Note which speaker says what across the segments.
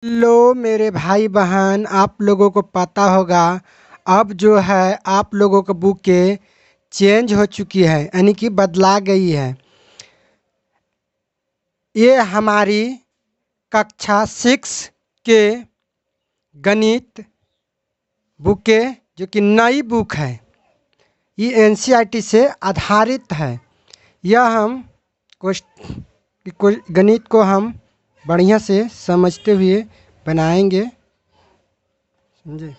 Speaker 1: लो मेरे भाई बहन, आप लोगों को पता होगा अब जो है आप लोगों की बुकें चेंज हो चुकी है, यानी कि बदला गई है। ये हमारी कक्षा 6 के गणित बुकें जो कि नई बुक है, ये एनसीईआरटी से आधारित है। यह हम गणित को हम बढ़िया से समझते हुए बनाएंगे, समझे।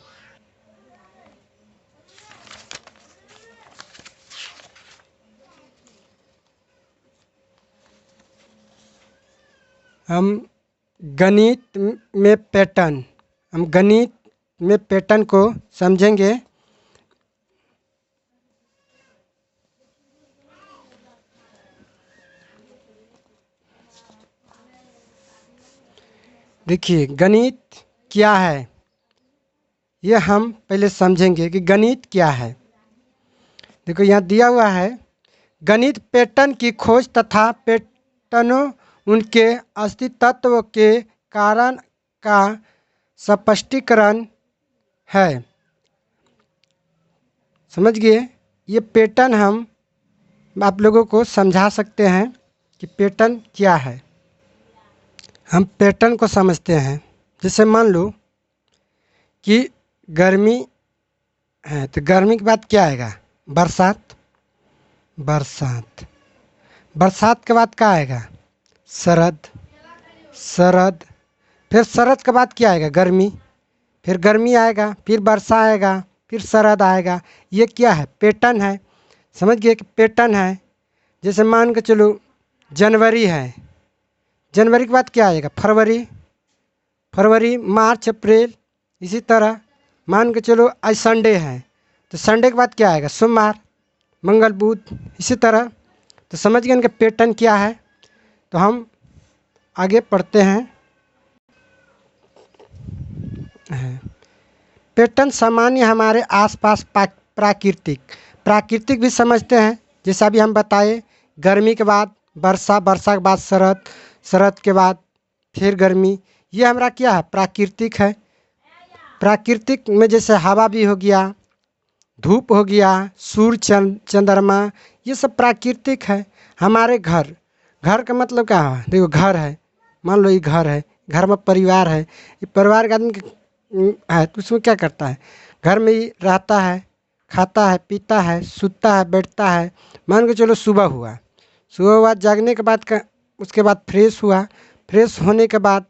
Speaker 1: हम गणित में पैटर्न हम गणित में पैटर्न को समझेंगे। देखिए गणित क्या है, ये हम पहले समझेंगे कि गणित क्या है। देखो यहाँ दिया हुआ है, गणित पैटर्न की खोज तथा पैटर्नों उनके अस्तित्व के कारण का स्पष्टीकरण है। समझ गए। ये पैटर्न हम आप लोगों को समझा सकते हैं कि पैटर्न क्या है। हम पैटर्न को समझते हैं। जैसे मान लो कि गर्मी है, तो गर्मी के बाद क्या आएगा? बरसात। बरसात बरसात के बाद क्या आएगा? शरद। शरद फिर शरद के बाद क्या आएगा? गर्मी। फिर गर्मी आएगा, फिर वर्षा आएगा, फिर शरद आएगा। ये क्या है? पैटर्न है। समझ गए कि पैटर्न है। जैसे मान के चलो जनवरी है, जनवरी के बाद क्या आएगा? फरवरी। फरवरी मार्च अप्रैल। इसी तरह मान के चलो आज संडे है, तो संडे के बाद क्या आएगा? सोमवार, मंगल, बुध। इसी तरह तो समझ गए इनका पैटर्न क्या है। तो हम आगे पढ़ते हैं। पैटर्न सामान्य हमारे आसपास प्राकृतिक प्राकृतिक भी समझते हैं। जैसा अभी हम बताए, गर्मी के बाद वर्षा, वर्षा के बाद शरद, शरद के बाद फिर गर्मी। ये हमारा क्या है? प्राकृतिक है। प्राकृतिक में जैसे हवा भी हो गया, धूप हो गया, सूर्य चंद्रमा, ये सब प्राकृतिक है। हमारे घर, घर का मतलब क्या है? देखो घर है, मान लो ये घर है, घर में परिवार है, ये परिवार का आदमी है तो उसमें क्या करता है? घर में ही रहता है, खाता है, पीता है, सूता है, बैठता है। मान के चलो सुबह हुआ, सुबह हुआ, जागने के बाद का उसके बाद फ्रेश हुआ, फ्रेश होने के बाद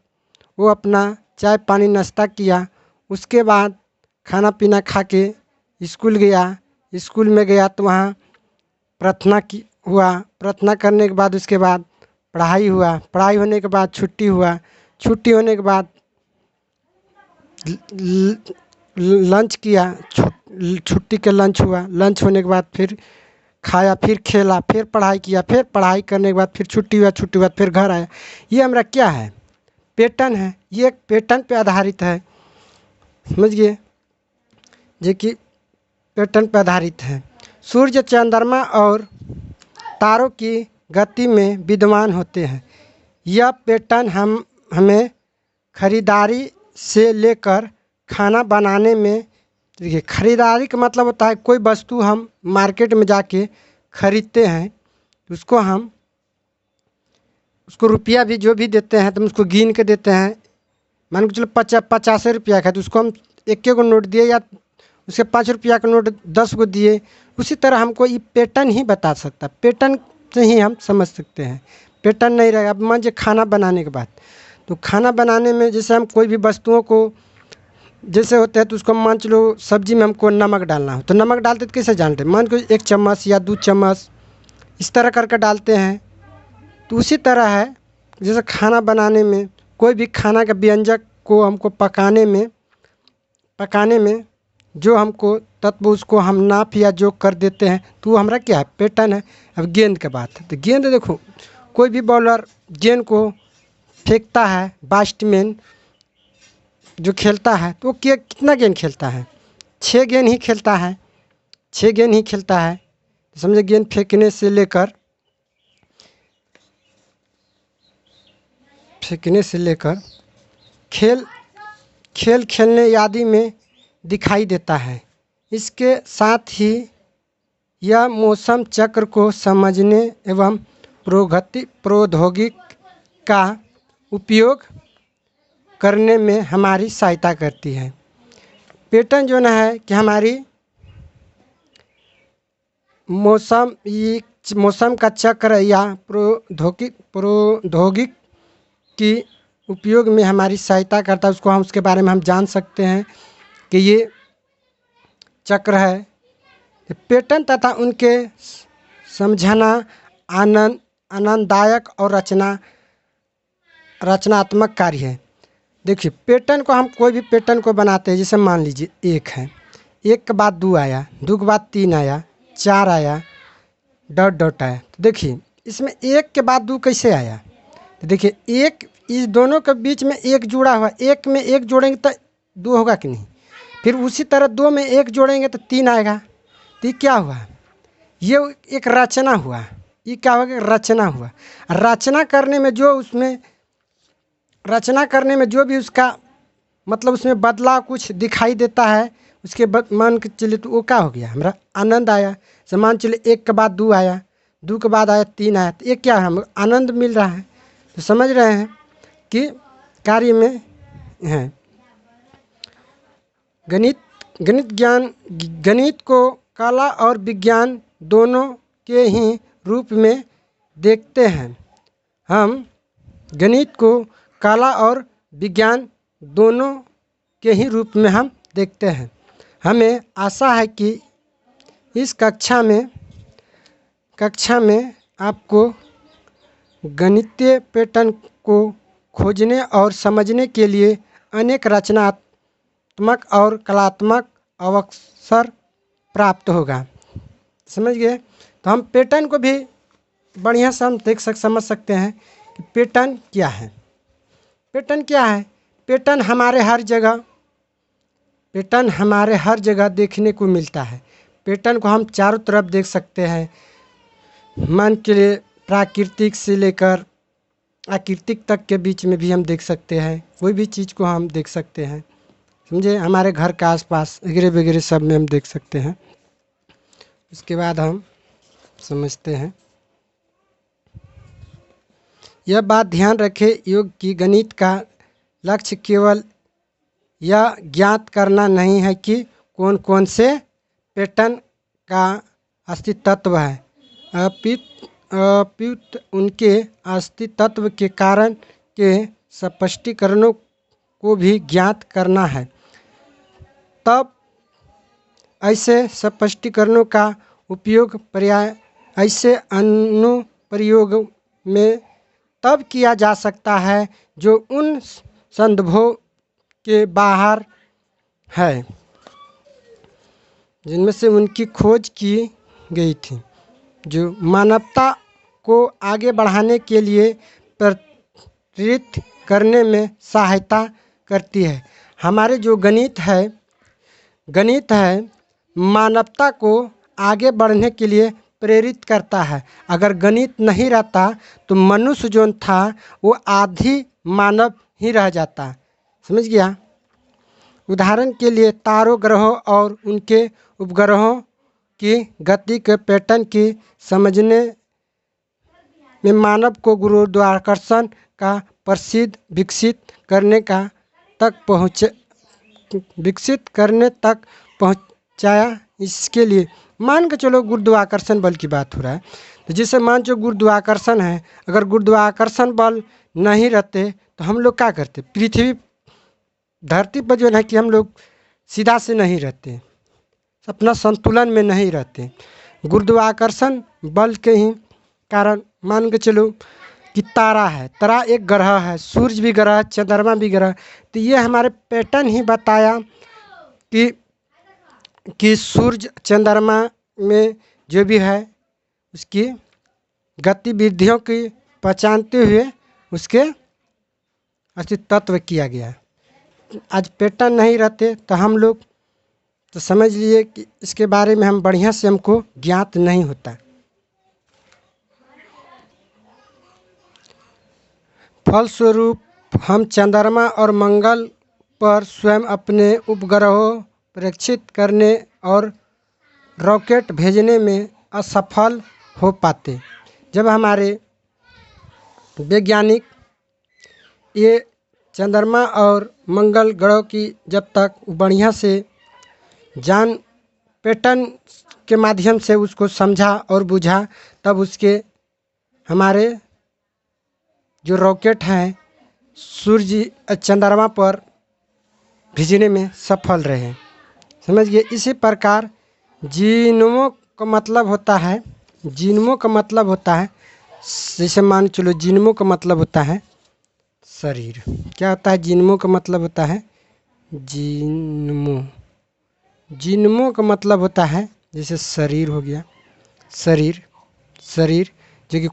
Speaker 1: वो अपना चाय पानी नाश्ता किया, उसके बाद खाना पीना खा के स्कूल गया। स्कूल में गया तो वहाँ प्रार्थना की हुआ, प्रार्थना करने के बाद उसके बाद पढ़ाई हुआ, पढ़ाई होने के बाद छुट्टी हुआ, छुट्टी होने के बाद लंच किया, छुट्टी के लंच हुआ, लंच होने के बाद फिर खाया, फिर खेला, फिर पढ़ाई किया, फिर पढ़ाई करने के बाद फिर छुट्टी हुआ, छुट्टी के बाद फिर घर आया। ये हमारा क्या है? पैटर्न है। ये एक पैटर्न पे आधारित है। समझ गए जो कि पैटर्न पर आधारित है। सूर्य, चंद्रमा और तारों की गति में विद्यमान होते हैं। यह पैटर्न हमें खरीदारी से लेकर खाना बनाने में, देखिए खरीदारी का मतलब होता है कोई वस्तु हम मार्केट में जाके खरीदते हैं, उसको हम उसको रुपया भी जो भी देते हैं तो हम उसको गिन के देते हैं। मान के चलो 50 रुपया का, तो उसको हम एक को नोट दिए या उसके 5 रुपया का नोट 10 को दिए। उसी तरह हमको ये पैटर्न ही बता सकता है, पैटर्न से ही हम समझ सकते हैं। पैटर्न नहीं रहेगा। अब मान लीजिए खाना बनाने के बाद, तो खाना बनाने में जैसे हम कोई भी वस्तुओं को जैसे होता है, तो उसको मान चलो सब्जी में हमको नमक डालना हो, तो नमक डालते तो कैसे जानते हैं? मान को 1 चम्मच या 2 चम्मच इस तरह करके डालते हैं। तो उसी तरह है, जैसे खाना बनाने में कोई भी खाना का व्यंजक को हमको पकाने में जो हमको तत्व उसको हम नाप या जो कर देते हैं, तो वो हमारा क्या है? पैटर्न है। अब गेंद के बात है, तो गेंद देखो, कोई भी बॉलर गेंद को फेंकता है, बैट्समैन जो खेलता है तो वो क्या कितना गेंद खेलता है? 6 गेंद ही खेलता है, 6 गेंद ही खेलता है। तो समझे गेंद फेंकने से लेकर खेल खेल खेलने आदि में दिखाई देता है। इसके साथ ही यह मौसम चक्र को समझने एवं प्रौद्योगिकी का उपयोग करने में हमारी सहायता करती है। पैटर्न जो है कि हमारी मौसम का चक्र या प्रौद्योगिकी की उपयोग में हमारी सहायता करता है। उसको हम उसके बारे में हम जान सकते हैं कि ये चक्र है। पैटर्न तथा उनके समझना आनंददायक और रचनात्मक कार्य है। देखिए पैटर्न को हम कोई भी पैटर्न को बनाते हैं, जैसे मान लीजिए एक है, एक के बाद दो आया, दो के बाद तीन आया, चार आया, डॉट डॉट आया। तो देखिए इसमें एक के बाद दो कैसे आया, तो देखिए एक इस दोनों के बीच में एक जुड़ा हुआ, एक में एक जोड़ेंगे तो दो होगा कि नहीं, फिर उसी तरह दो में एक जोड़ेंगे तो तीन आएगा। तो ये क्या हुआ, ये एक रचना हुआ। ये क्या होगा, रचना हुआ। रचना करने में जो भी उसका मतलब उसमें बदलाव कुछ दिखाई देता है, उसके मान के चलिए तो वो क्या हो गया, हमारा आनंद आया। मान चलिए एक के बाद दो आया, दो के बाद आया तीन आया, तो ये क्या है, हमें आनंद मिल रहा है। तो समझ रहे हैं कि कार्य में है। गणित को कला और विज्ञान दोनों के ही रूप में देखते हैं। हम गणित को कला और विज्ञान दोनों के ही रूप में हम देखते हैं। हमें आशा है कि इस कक्षा में आपको गणितीय पैटर्न को खोजने और समझने के लिए अनेक रचनात्मक और कलात्मक अवसर प्राप्त होगा। समझ गए। तो हम पैटर्न को भी बढ़िया से हम समझ सकते हैं कि पैटर्न क्या है। पैटर्न हमारे हर जगह देखने को मिलता है। पैटर्न को हम चारों तरफ देख सकते हैं। मान के लिए प्राकृतिक से लेकर आकृतिक तक के बीच में भी हम देख सकते हैं। कोई भी चीज़ को हम देख सकते हैं, समझे। हमारे घर के आसपास वगैरह वगैरह सब में हम देख सकते हैं। उसके बाद हम समझते हैं, यह बात ध्यान रखें योग की गणित का लक्ष्य केवल यह ज्ञात करना नहीं है कि कौन कौन से पैटर्न का अस्तित्व है, अपितु उनके अस्तित्व के कारण के स्पष्टीकरणों को भी ज्ञात करना है। तब ऐसे स्पष्टीकरणों का उपयोग ऐसे अनुप्रयोग में तब किया जा सकता है जो उन संदर्भों के बाहर है जिनमें से उनकी खोज की गई थी, जो मानवता को आगे बढ़ाने के लिए प्रेरित करने में सहायता करती है। हमारे जो गणित है मानवता को आगे बढ़ने के लिए प्रेरित करता है। अगर गणित नहीं रहता तो मनुष्य जो था वो आधी मानव ही रह जाता। समझ गया। उदाहरण के लिए तारों, ग्रहों और उनके उपग्रहों की गति के पैटर्न की समझने में मानव को गुरुत्वाकर्षण का प्रसिद्ध विकसित करने तक पहुंचाया। इसके लिए मान के चलो गुरुत्वाकर्षण बल की बात हो रहा है, तो जैसे मान चलो गुरुत्वाकर्षण है, अगर गुरुत्वाकर्षण बल नहीं रहते तो हम लोग क्या करते, पृथ्वी धरती पर जो है कि हम लोग सीधा से नहीं रहते, अपना संतुलन में नहीं रहते। गुरुत्वाकर्षण बल के ही कारण मान के चलो कि तारा एक ग्रह है, सूरज भी ग्रह, चंद्रमा भी ग्रह। तो ये हमारे पैटर्न ही बताया कि सूरज चंद्रमा में जो भी है उसकी गतिविधियों की पहचानते हुए उसके अस्तित्व किया गया। आज पैटर्न नहीं रहते तो हम लोग तो समझ लिए कि इसके बारे में हम बढ़िया से हमको ज्ञात नहीं होता। हम चंद्रमा और मंगल पर स्वयं अपने उपग्रहों प्रेक्षित करने और रॉकेट भेजने में असफल हो पाते। जब हमारे वैज्ञानिक ये चंद्रमा और मंगल ग्रह की जब तक बढ़िया से जान पैटर्न के माध्यम से उसको समझा और बुझा, तब उसके हमारे जो रॉकेट हैं सूर्य चंद्रमा पर भेजने में सफल रहे। समझिए, इसी प्रकार जीनोमों का मतलब होता है, जीनोमों का मतलब होता है, जैसे मान चलो जीनोमों का मतलब होता है शरीर। क्या होता है जीनोमों का मतलब होता है जीनोमों, जीनोमों का मतलब होता है जैसे शरीर हो गया, शरीर, शरीर जो कि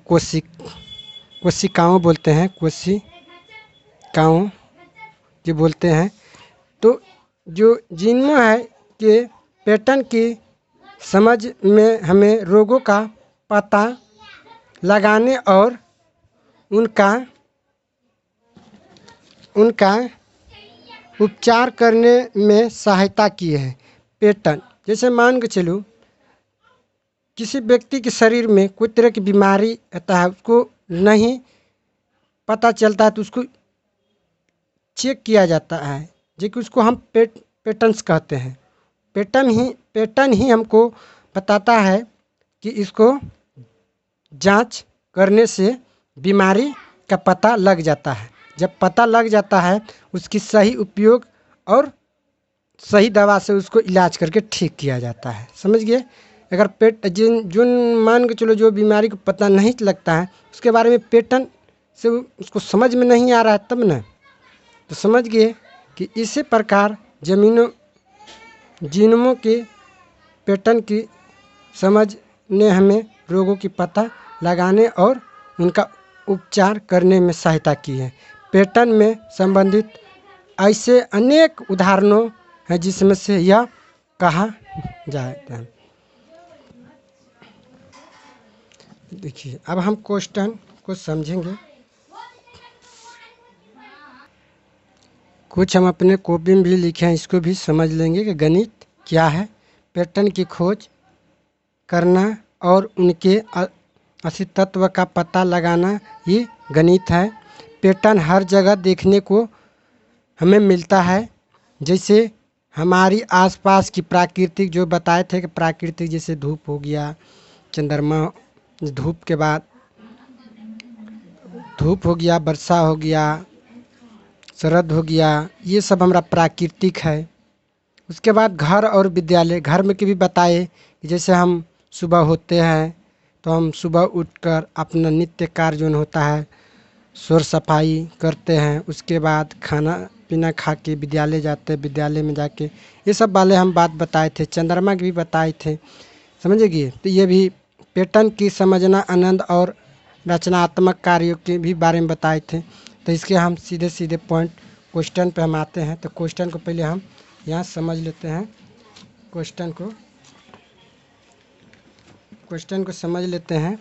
Speaker 1: कोशिकाओं बोलते हैं, कोशिकाओं जो बोलते हैं। तो जो जीनोम है कि पैटर्न की समझ में हमें रोगों का पता लगाने और उनका उपचार करने में सहायता किए हैं। पैटर्न जैसे मान के चलो किसी व्यक्ति के शरीर में कोई तरह की बीमारी रहता है, उसको नहीं पता चलता है तो उसको चेक किया जाता है, जो कि उसको हम पैटर्न्स कहते हैं। पैटर्न ही हमको बताता है कि इसको जांच करने से बीमारी का पता लग जाता है। जब पता लग जाता है उसकी सही उपयोग और सही दवा से उसको इलाज करके ठीक किया जाता है। समझ गए। अगर जिन मान के चलो जो बीमारी को पता नहीं लगता है उसके बारे में पैटर्न से उसको समझ में नहीं आ रहा है, तब ना, तो समझ गए कि इसी प्रकार जीनोमों के पैटर्न की समझ ने हमें रोगों की पता लगाने और उनका उपचार करने में सहायता की है। पैटर्न में संबंधित ऐसे अनेक उदाहरणों हैं जिसमें से यह कहा जाता है। देखिए, अब हम क्वेश्चन को समझेंगे। कुछ हम अपने कॉपी में भी लिखे हैं, इसको भी समझ लेंगे कि गणित क्या है। पैटर्न की खोज करना और उनके अस्तित्व का पता लगाना ये गणित है। पैटर्न हर जगह देखने को हमें मिलता है, जैसे हमारी आसपास की प्राकृतिक जो बताए थे कि प्राकृतिक जैसे धूप हो गया, चंद्रमा, धूप के बाद धूप हो गया, वर्षा हो गया, शरद हो गया, ये सब हमारा प्राकृतिक है। उसके बाद घर और विद्यालय, घर में भी बताए कि जैसे हम सुबह होते हैं तो हम सुबह उठकर अपना नित्य कार्य जो होता है शोर सफाई करते हैं, उसके बाद खाना पीना खा के विद्यालय जाते हैं, विद्यालय में जाके ये सब वाले हम बात बताए थे। चंद्रमा की भी बताए थे, समझिए। तो ये भी पैटर्न की समझना, आनंद और रचनात्मक कार्यों के भी बारे में बताए थे। तो इसके हम सीधे सीधे पॉइंट क्वेश्चन पे हम आते हैं। तो क्वेश्चन को पहले हम यहाँ समझ लेते हैं। क्वेश्चन को समझ लेते हैं।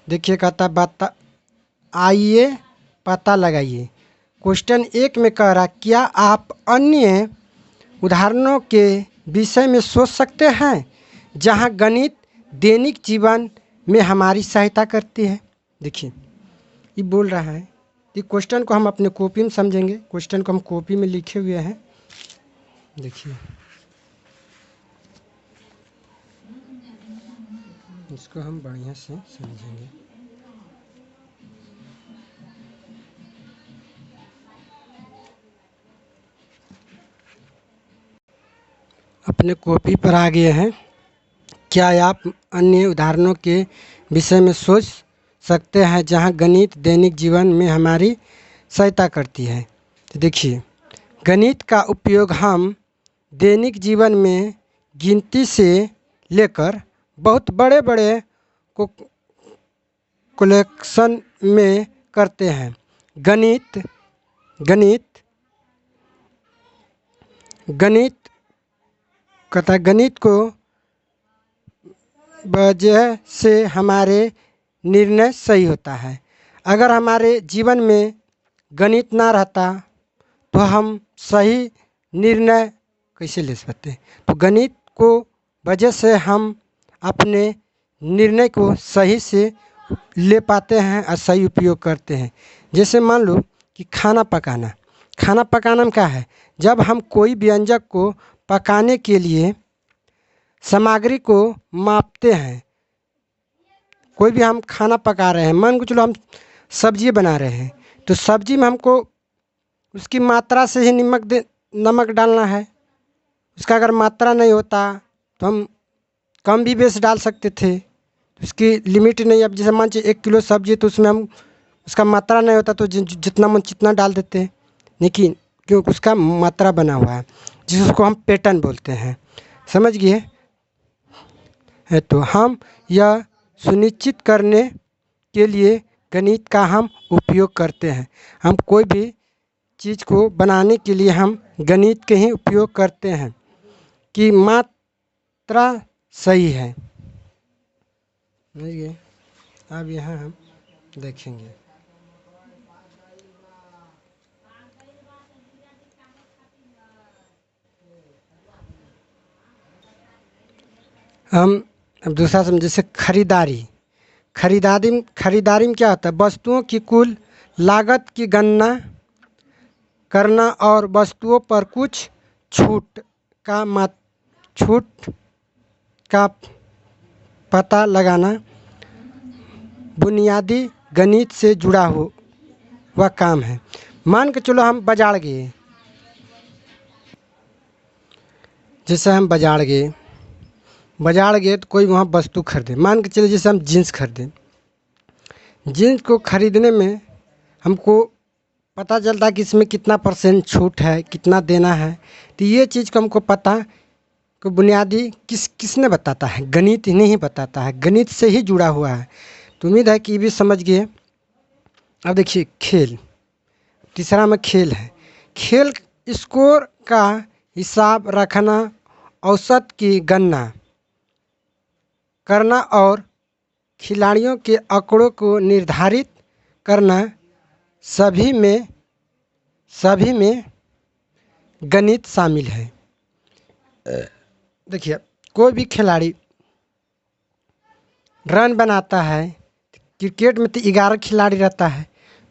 Speaker 1: देखिए, कहता आइए पता लगाइए। क्वेश्चन 1 में कह रहा, क्या आप अन्य उदाहरणों के विषय में सोच सकते हैं जहां गणित दैनिक जीवन में हमारी सहायता करती है। देखिए, ये बोल रहा है कि क्वेश्चन को हम अपने कॉपी में समझेंगे। क्वेश्चन को हम कॉपी में लिखे हुए हैं, देखिए इसको हम बढ़िया से समझेंगे। अपने कॉपी पर आ गए हैं। क्या आप अन्य उदाहरणों के विषय में सोच सकते हैं जहां गणित दैनिक जीवन में हमारी सहायता करती है। तो देखिए, गणित का उपयोग हम दैनिक जीवन में गिनती से लेकर बहुत बड़े बड़े कलेक्शन में करते हैं। गणित को वजह से हमारे निर्णय सही होता है। अगर हमारे जीवन में गणित ना रहता तो हम सही निर्णय कैसे ले सकते हैं। तो गणित को वजह से हम अपने निर्णय को सही से ले पाते हैं और सही उपयोग करते हैं। जैसे मान लो कि खाना पकाना में क्या है, जब हम कोई व्यंजक को पकाने के लिए सामग्री को मापते हैं, कोई भी हम खाना पका रहे हैं, मान के चलो हम सब्जी बना रहे हैं, तो सब्जी में हमको उसकी मात्रा से ही नमक डालना है। उसका अगर मात्रा नहीं होता तो हम कम भी बेस डाल सकते थे, उसकी लिमिट नहीं। अब जैसे मान लीजिए 1 किलो सब्जी, तो उसमें हम उसका मात्रा नहीं होता तो जितना मन जितना डाल देते हैं, लेकिन क्योंकि उसका मात्रा बना हुआ है जिसको हम पैटर्न बोलते हैं, समझ गए है। तो हम यह सुनिश्चित करने के लिए गणित का हम उपयोग करते हैं। हम कोई भी चीज़ को बनाने के लिए हम गणित के ही उपयोग करते हैं कि मात्रा सही है। समझिए। अब यहाँ हम देखेंगे हम अब दूसरा समझ, जैसे खरीदारी में क्या होता है, वस्तुओं की कुल लागत की गणना करना और वस्तुओं पर कुछ छूट का पता लगाना बुनियादी गणित से जुड़ा हुआ काम है। मान के चलो हम बाजार गए, जैसे हम बाजार गए तो कोई वहाँ वस्तु खरीदे, मान के चले जैसे हम जीन्स खरीदें, जीन्स को खरीदने में हमको पता चलता है कि इसमें कितना % छूट है, कितना देना है। तो ये चीज़ को हमको पता को बुनियादी किसने बताता है, गणित ही नहीं बताता है, गणित से ही जुड़ा हुआ है। तो उम्मीद है कि ये भी समझ गए। अब देखिए खेल, तीसरा में खेल है। खेल स्कोर का हिसाब रखना, औसत की गणना करना और खिलाड़ियों के आंकड़ों को निर्धारित करना, सभी में गणित शामिल है। देखिए कोई भी खिलाड़ी रन बनाता है, क्रिकेट में तो 11 खिलाड़ी रहता है,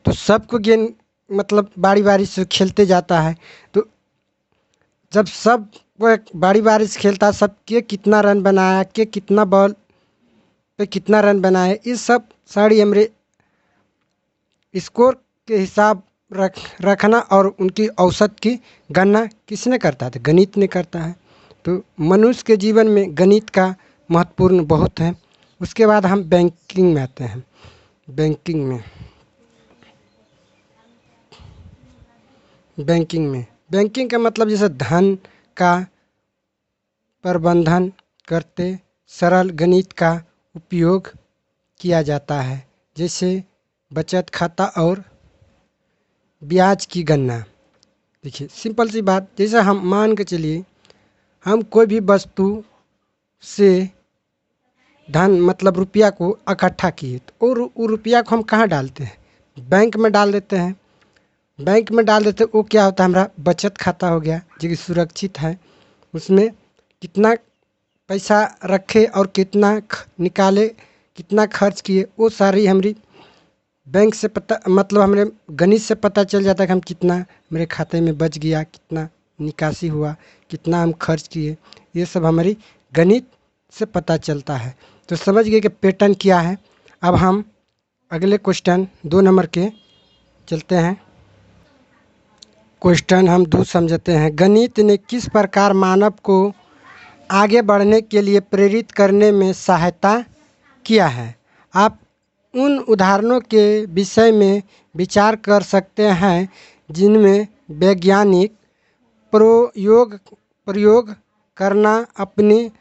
Speaker 1: तो सबको गेंद मतलब बारी से खेलते जाता है। तो जब सब बारी से खेलता है, सबके कितना रन बनाया, के कितना बॉल पे कितना रन बनाया, इस सब सारी हमारे स्कोर के हिसाब रखना और उनकी औसत की गणना किसने करता है, गणित ने करता है। तो मनुष्य के जीवन में गणित का महत्वपूर्ण बहुत है। उसके बाद हम बैंकिंग में आते हैं। बैंकिंग का मतलब जैसे धन का प्रबंधन करते सरल गणित का उपयोग किया जाता है, जैसे बचत खाता और ब्याज की गणना। देखिए सिंपल सी बात, जैसे हम मान के चलिए हम कोई भी वस्तु से धन मतलब रुपया को इकट्ठा किए, तो और वो रुपया को हम कहाँ डालते हैं, बैंक में डाल देते हैं। वो क्या होता है, हमारा बचत खाता हो गया जो कि सुरक्षित है। उसमें कितना पैसा रखे और कितना निकाले, कितना खर्च किए, वो सारी हमारी बैंक से पता मतलब हमारे गणित से पता चल जाता है कि हम कितना मेरे खाते में बच गया, कितना निकासी हुआ, कितना हम खर्च किए, ये सब हमारी गणित से पता चलता है। तो समझ गए कि पैटर्न क्या है। अब हम अगले क्वेश्चन 2 नंबर के चलते हैं। क्वेश्चन हम 2 समझते हैं। गणित ने किस प्रकार मानव को आगे बढ़ने के लिए प्रेरित करने में सहायता किया है? आप उन उदाहरणों के विषय में विचार कर सकते हैं जिनमें वैज्ञानिक प्रयोग करना, अपनी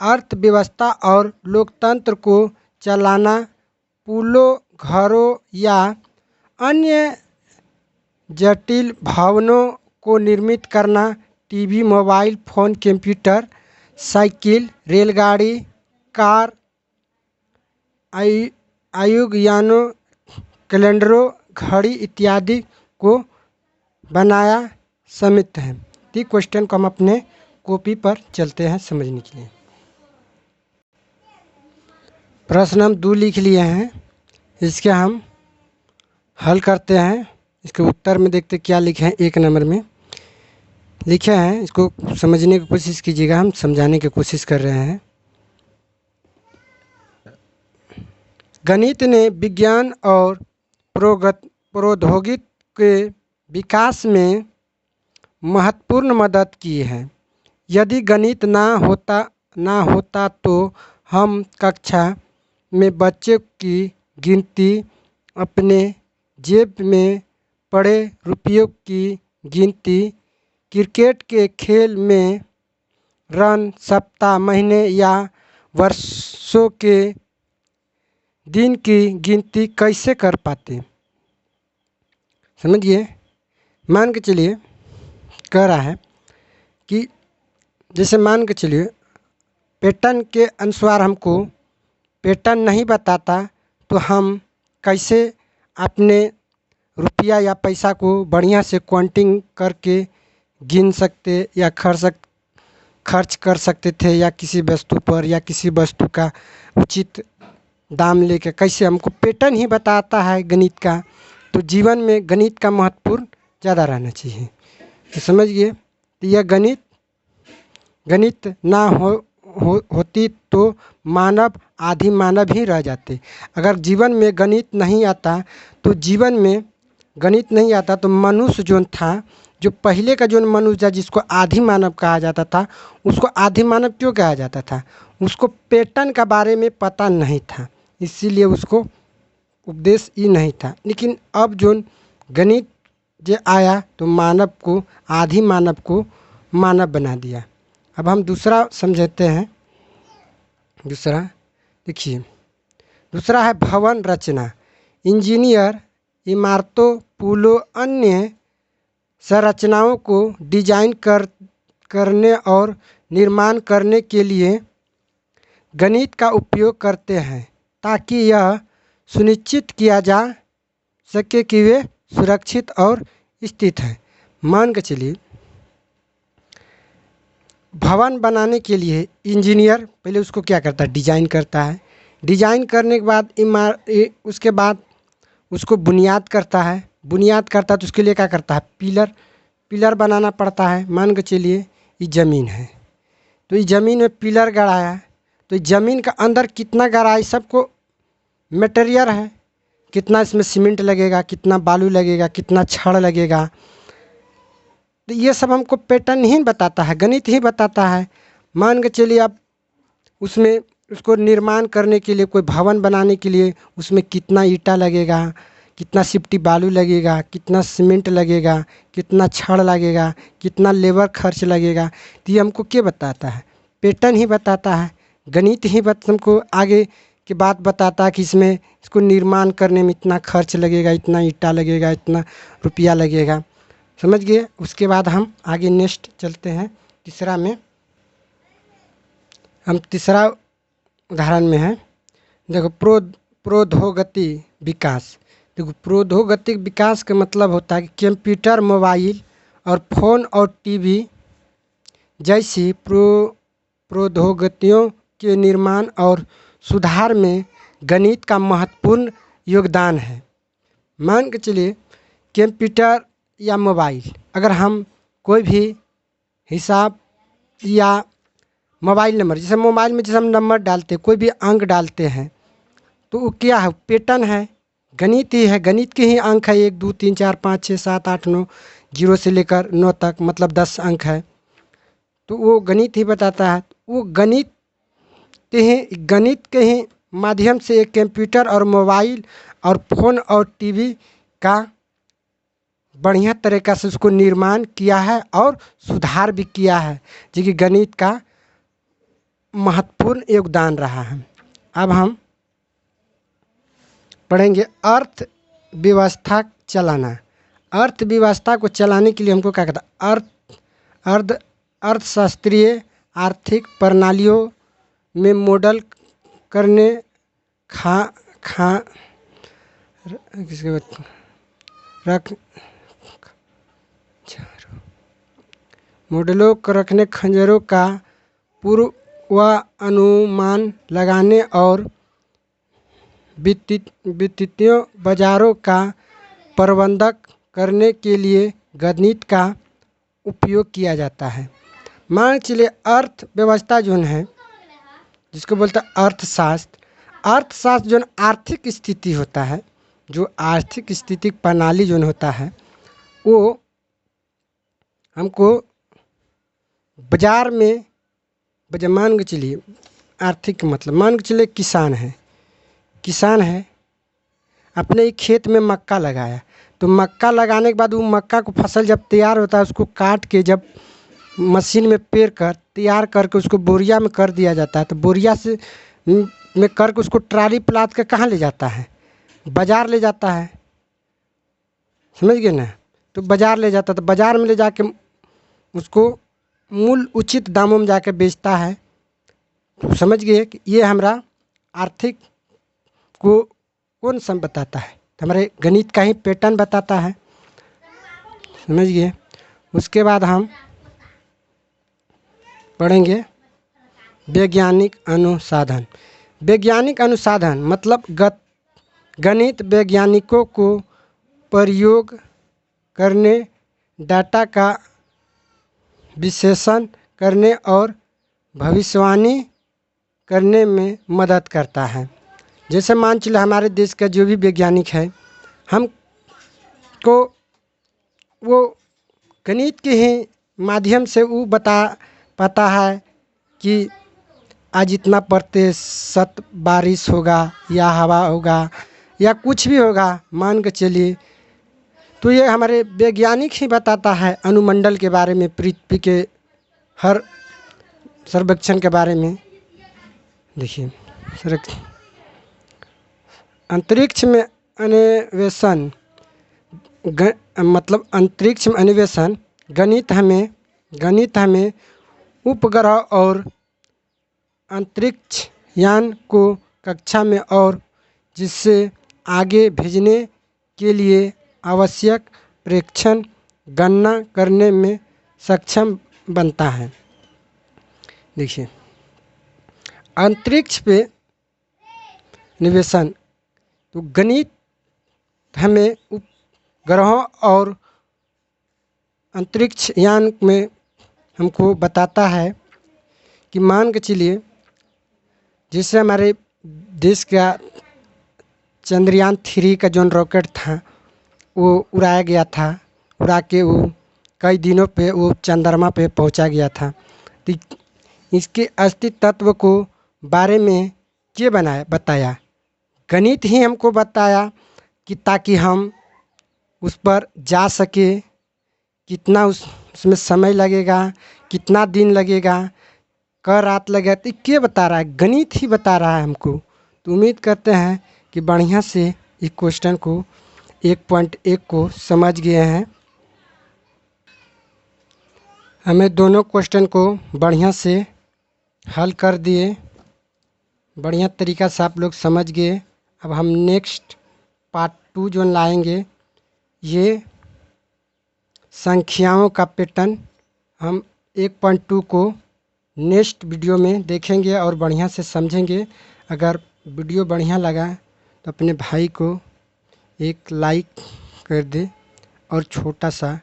Speaker 1: अर्थव्यवस्था और लोकतंत्र को चलाना, पुलों, घरों या अन्य जटिल भवनों को निर्मित करना, TV, mobile phone, computer, cycle, रेलगाड़ी, कार, आयुर्यानों, कैलेंडरों, घड़ी इत्यादि को बनाया समित है। तो क्वेश्चन को हम अपने कॉपी पर चलते हैं समझने के लिए। प्रश्न हम 2 लिख लिए हैं, इसके हम हल करते हैं। इसके उत्तर में देखते क्या लिखे हैं। 1 नंबर में लिखे हैं, इसको समझने की कोशिश कीजिएगा, हम समझाने की कोशिश कर रहे हैं। गणित ने विज्ञान और प्रौद्योगिकी के विकास में महत्वपूर्ण मदद की है। यदि गणित ना होता तो हम कक्षा में बच्चे की गिनती, अपने जेब में पड़े रुपयों की गिनती, क्रिकेट के खेल में रन, सप्ताह, महीने या वर्षों के दिन की गिनती कैसे कर पाते। समझिए, मान के चलिए कह रहा है कि जैसे मान के चलिए पैटर्न के अनुसार हमको पैटर्न नहीं बताता तो हम कैसे अपने रुपया या पैसा को बढ़िया से काउंटिंग करके गिन सकते या खर्च कर सकते थे, या किसी वस्तु पर या किसी वस्तु का उचित दाम लेके कैसे हमको पैटर्न ही बताता है गणित का। तो जीवन में गणित का महत्वपूर्ण ज़्यादा रहना चाहिए। तो समझिए, तो यह गणित ना होती तो मानव आदि मानव ही रह जाते। अगर जीवन में गणित नहीं आता तो मनुष्य जो था, जो पहले का जो मनुष्य था जिसको आदि मानव कहा जाता था, उसको आदि मानव क्यों कहा जाता था? उसको पैटर्न का बारे में पता नहीं था, इसीलिए उसको उपदेश ही नहीं था। लेकिन अब जो गणित जो आया तो आदि मानव को मानव बना दिया। अब हम दूसरा समझते हैं। दूसरा देखिए, दूसरा है भवन रचना। इंजीनियर इमारतों, पुलों, अन्य संरचनाओं को डिजाइन करने और निर्माण करने के लिए गणित का उपयोग करते हैं, ताकि यह सुनिश्चित किया जा सके कि वे सुरक्षित और स्थित हैं। मान के चलिए भवन बनाने के लिए इंजीनियर पहले उसको क्या करता है? डिजाइन करता है। डिजाइन करने के बाद उसके बाद उसको बुनियाद करता है। बुनियाद करता है तो उसके लिए क्या करता है? पिलर बनाना पड़ता है। मान के चलिए ये ज़मीन है, तो इस ज़मीन में पिलर गड़ाया, तो इस ज़मीन का अंदर कितना गड़ा है सबको मटेरियल है, कितना इसमें सीमेंट लगेगा, कितना बालू लगेगा, कितना छड़ लगेगा। तो ये सब हमको पैटर्न ही बताता है, गणित ही बताता है। मान के चलिए आप उसमें उसको निर्माण करने के लिए, कोई भवन बनाने के लिए उसमें कितना ईंटा लगेगा, कितना सिफ्टी बालू लगेगा, कितना सीमेंट लगेगा, कितना छड़ लगेगा, कितना लेबर खर्च लगेगा। तो ये हमको क्या बताता है? पैटर्न ही बताता है। गणित ही हमको आगे की बात बताता है कि इसको निर्माण करने में इतना खर्च लगेगा, इतना ईंटा लगेगा, इतना रुपया लगेगा। समझ गए? उसके बाद हम आगे नेक्स्ट चलते हैं। तीसरा में हम तीसरा उदाहरण में है, देखो प्रौद्योगिकी विकास। देखो प्रौद्योगिकी विकास का मतलब होता है कि कंप्यूटर, मोबाइल और फ़ोन और टीवी जैसी प्रौद्योगिकियों के निर्माण और सुधार में गणित का महत्वपूर्ण योगदान है। मान के चलिए कंप्यूटर या मोबाइल, अगर हम कोई भी हिसाब या मोबाइल नंबर, जैसे मोबाइल में जैसे हम नंबर डालते, कोई भी अंक डालते हैं, तो वो क्या है? पैटर्न है, गणित ही है। गणित के ही अंक है 1 2 3 4 5 6 7 8 9, 0 से लेकर 9 तक, मतलब 10 अंक है। तो वो गणित ही बताता है। वो गणित के ही माध्यम से एक कंप्यूटर और मोबाइल और फ़ोन और टीवी का बढ़िया तरीक़ा से उसको निर्माण किया है और सुधार भी किया है, जो कि गणित का महत्वपूर्ण योगदान रहा है। अब हम पढ़ेंगे अर्थव्यवस्था चलाना। अर्थव्यवस्था को चलाने के लिए हमको क्या कहता है? अर्थशास्त्रीय आर्थिक प्रणालियों में मॉडल करने, मॉडलों को रखने खंजरों का पूर्वानुमान लगाने और वित्तीय बाजारों का प्रबंधन करने के लिए गणित का उपयोग किया जाता है। मान चलिए अर्थव्यवस्था जो है, जिसको बोलते हैं अर्थशास्त्र। अर्थशास्त्र जो आर्थिक स्थिति होता है, जो आर्थिक स्थिति प्रणाली जो होता है, वो हमको बाजार में मान के चलिए आर्थिक मतलब मान के चलिए किसान है अपने ही खेत में मक्का लगाया। तो मक्का लगाने के बाद वो मक्का को फसल जब तैयार होता है, उसको काट के जब मशीन में पेर कर तैयार करके उसको बोरिया में कर दिया जाता है। तो बोरिया से में करके उसको ट्राली प्लाद के कहाँ ले जाता है? बाज़ार ले जाता है, समझ गए ना। तो बाज़ार ले जाता है, तो बाज़ार में ले जाके उसको मूल उचित दामों में जाके बेचता है। तो समझ गए कि ये हमारा आर्थिक को कौन सा बताता है? तो हमारे गणित का ही पैटर्न बताता है, समझ गए। उसके बाद हम पढ़ेंगे वैज्ञानिक अनुसंधान। वैज्ञानिक अनुसंधान मतलब गणित वैज्ञानिकों को प्रयोग करने, डाटा का विश्लेषण करने और भविष्यवाणी करने में मदद करता है। जैसे मान चलिए हमारे देश का जो भी वैज्ञानिक है, हमको वो गणित के ही माध्यम से वो बता पाता है कि आज इतना प्रतिशत बारिश होगा या हवा होगा या कुछ भी होगा, मान के चलिए। तो ये हमारे वैज्ञानिक ही बताता है अनुमंडल के बारे में, पृथ्वी के हर सर्वेक्षण के बारे में। देखिए अंतरिक्ष में अन्वेषण मतलब अंतरिक्ष में अन्वेषण गणित हमें उपग्रह और अंतरिक्ष यान को कक्षा में और जिससे आगे भेजने के लिए आवश्यक प्रेक्षण गणना करने में सक्षम बनता है। देखिए अंतरिक्ष पे निवेशन, तो गणित हमें उपग्रहों और अंतरिक्ष यान में हमको बताता है कि मान के चलिए जिससे हमारे देश का चंद्रयान 3 का जो रॉकेट था वो उड़ाया गया था, उड़ा के वो कई दिनों पे वो चंद्रमा पे पहुंचा गया था। तो इसके अस्तित्व तत्व को बारे में क्या बताया? गणित ही हमको बताया कि ताकि हम उस पर जा सके, कितना उसमें समय लगेगा, कितना दिन लगेगा, कब रात लगेगा, तो क्या बता रहा है? गणित ही बता रहा है हमको। तो उम्मीद करते हैं कि बढ़िया से इस क्वेश्चन को 1.1 को समझ गए हैं। हमें दोनों क्वेश्चन को बढ़िया से हल कर दिए, बढ़िया तरीक़ा से आप लोग समझ गए। अब हम नेक्स्ट पार्ट 2 जो लाएंगे, ये संख्याओं का पैटर्न हम 1.2 को नेक्स्ट वीडियो में देखेंगे और बढ़िया से समझेंगे। अगर वीडियो बढ़िया लगा तो अपने भाई को एक लाइक कर दे और छोटा सा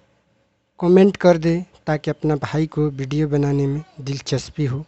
Speaker 1: कमेंट कर दे, ताकि अपना भाई को वीडियो बनाने में दिलचस्पी हो।